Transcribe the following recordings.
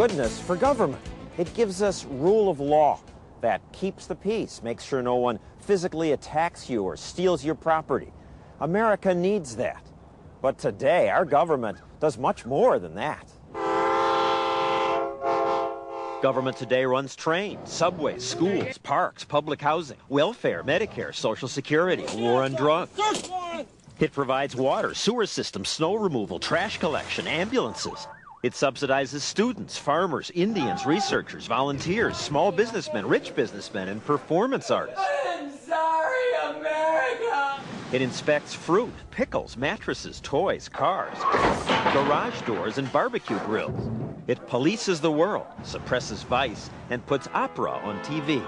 goodness for government. It gives us rule of law that keeps the peace, makes sure no one physically attacks you or steals your property. America needs that. But today, our government does much more than that. Government today runs trains, subways, schools, parks, public housing, welfare, Medicare, Social Security, a war on drugs. It provides water, sewer systems, snow removal, trash collection, ambulances. It subsidizes students, farmers, Indians, researchers, volunteers, small businessmen, rich businessmen, and performance artists. I'm sorry, America! It inspects fruit, pickles, mattresses, toys, cars, garage doors, and barbecue grills. It polices the world, suppresses vice, and puts opera on TV.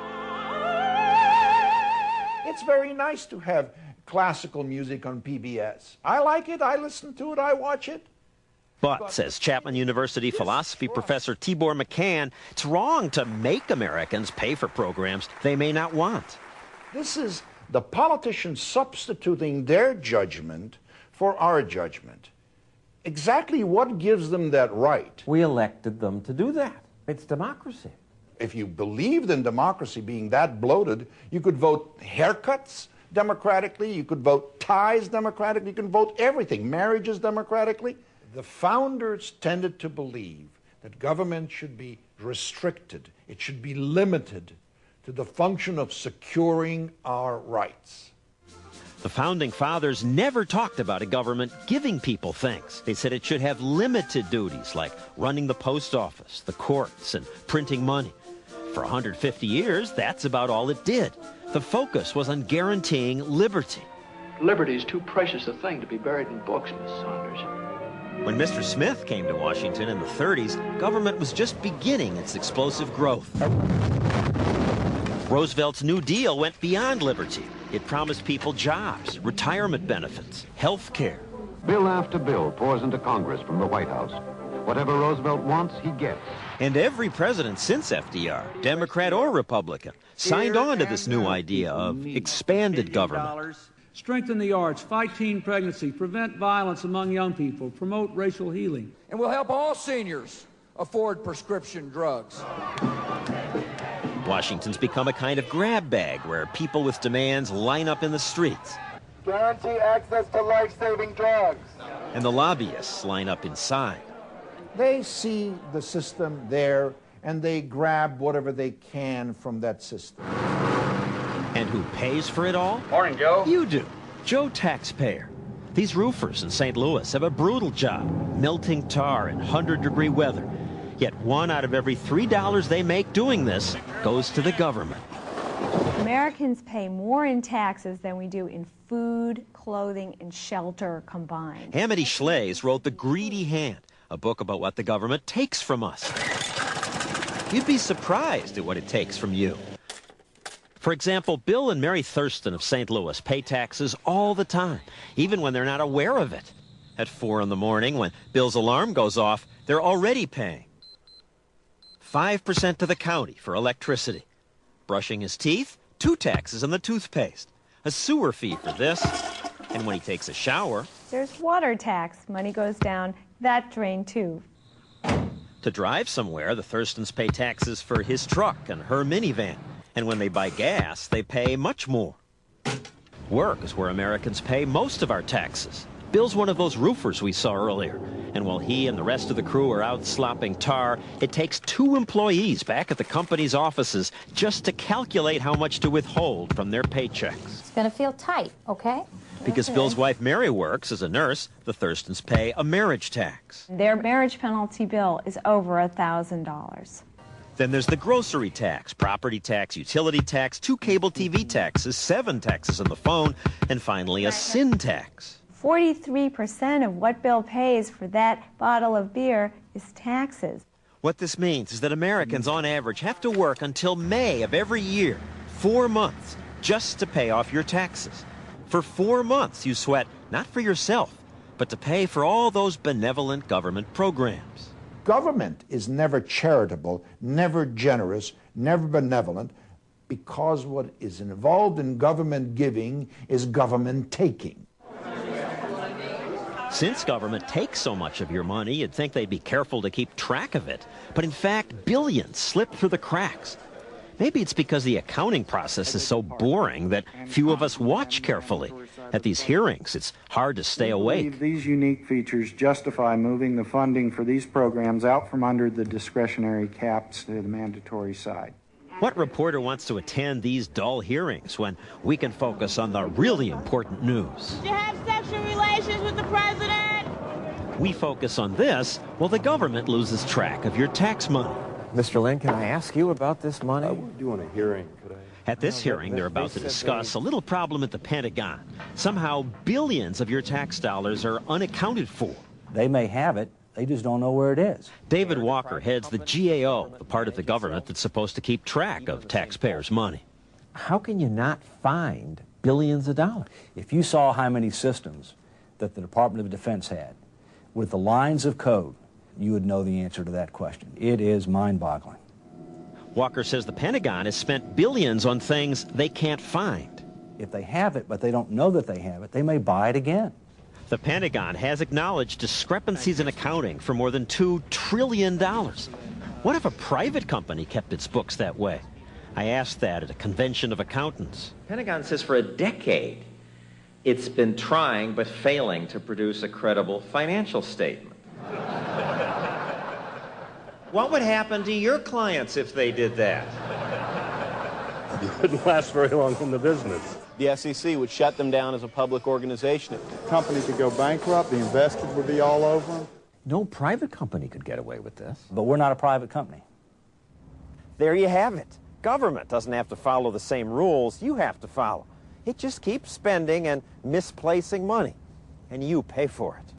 It's very nice to have classical music on PBS. I like it, I listen to it, I watch it. But, says Chapman University philosophy professor Tibor Machan, it's wrong to make Americans pay for programs they may not want. This is the politicians substituting their judgment for our judgment. Exactly what gives them that right? We elected them to do that. It's democracy. If you believed in democracy being that bloated, you could vote haircuts democratically, you could vote ties democratically, you could vote everything, marriages democratically. The founders tended to believe that government should be restricted, it should be limited to the function of securing our rights. The Founding Fathers never talked about a government giving people things. They said it should have limited duties like running the post office, the courts, and printing money. For 150 years, that's about all it did. The focus was on guaranteeing liberty. Liberty is too precious a thing to be buried in books, Miss Saunders. When Mr. Smith came to Washington in the 30s, government was just beginning its explosive growth. Roosevelt's New Deal went beyond liberty. It promised people jobs, retirement benefits, health care. Bill after bill pours into Congress from the White House. Whatever Roosevelt wants, he gets. And every president since FDR, Democrat or Republican, signed on to this new idea of expanded government. Strengthen the arts, fight teen pregnancy, prevent violence among young people, promote racial healing. And we'll help all seniors afford prescription drugs. Washington's become a kind of grab bag where people with demands line up in the streets. Guarantee access to life-saving drugs. And the lobbyists line up inside. They see the system there, and they grab whatever they can from that system. And who pays for it all? Morning, Joe. You do. Joe Taxpayer. These roofers in St. Louis have a brutal job, melting tar in 100-degree weather. Yet $1 out of every $3 they make doing this goes to the government. Americans pay more in taxes than we do in food, clothing, and shelter combined. Amity Schlaze wrote The Greedy Hand, a book about what the government takes from us. You'd be surprised at what it takes from you. For example, Bill and Mary Thurston of St. Louis pay taxes all the time, even when they're not aware of it. At 4 in the morning, when Bill's alarm goes off, they're already paying 5% to the county for electricity. Brushing his teeth, 2 taxes on the toothpaste. A sewer fee for this. And when he takes a shower... There's water tax. Money goes down that drain, too. To drive somewhere, the Thurstons pay taxes for his truck and her minivan. And when they buy gas, they pay much more. Work is where Americans pay most of our taxes. Bill's one of those roofers we saw earlier. And while he and the rest of the crew are out slopping tar, it takes 2 employees back at the company's offices just to calculate how much to withhold from their paychecks. It's going to feel tight, okay? Because Bill's wife Mary works as a nurse, the Thurstons pay a marriage tax. Their marriage penalty bill is over $1,000. Then there's the grocery tax, property tax, utility tax, 2 cable TV taxes, 7 taxes on the phone, and finally a sin tax. 43% of what Bill pays for that bottle of beer is taxes. What this means is that Americans on average have to work until May of every year, 4 months, just to pay off your taxes. For 4 months you sweat, not for yourself, but to pay for all those benevolent government programs. Government is never charitable, never generous, never benevolent, because what is involved in government giving is government taking. Since government takes so much of your money, you'd think they'd be careful to keep track of it. But in fact, billions slip through the cracks. Maybe it's because the accounting process is so boring that few of us watch carefully. At these hearings, it's hard to stay awake. These unique features justify moving the funding for these programs out from under the discretionary caps to the mandatory side. What reporter wants to attend these dull hearings when we can focus on the really important news? Did you have sexual relations with the president? We focus on this while the government loses track of your tax money. Mr. Lynn, can I ask you about this money? We're doing a hearing. Could I? At this hearing, they're about to discuss a little problem at the Pentagon. Somehow, billions of your tax dollars are unaccounted for. They may have it. They just don't know where it is. David Walker heads the GAO, the part of the government that's supposed to keep track of taxpayers' money. How can you not find billions of dollars? If you saw how many systems that the Department of Defense had with the lines of code, you would know the answer to that question. It is mind-boggling. Walker says the Pentagon has spent billions on things they can't find. If they have it, but they don't know that they have it, they may buy it again. The Pentagon has acknowledged discrepancies in accounting for more than $2 trillion. What if a private company kept its books that way? I asked that at a convention of accountants. Pentagon says for a decade it's been trying but failing to produce a credible financial statement. What would happen to your clients if they did that? You wouldn't last very long in the business. The SEC would shut them down as a public organization. The company could go bankrupt, the investors would be all over them. No private company could get away with this. But we're not a private company. There you have it. Government doesn't have to follow the same rules you have to follow. It just keeps spending and misplacing money, and you pay for it.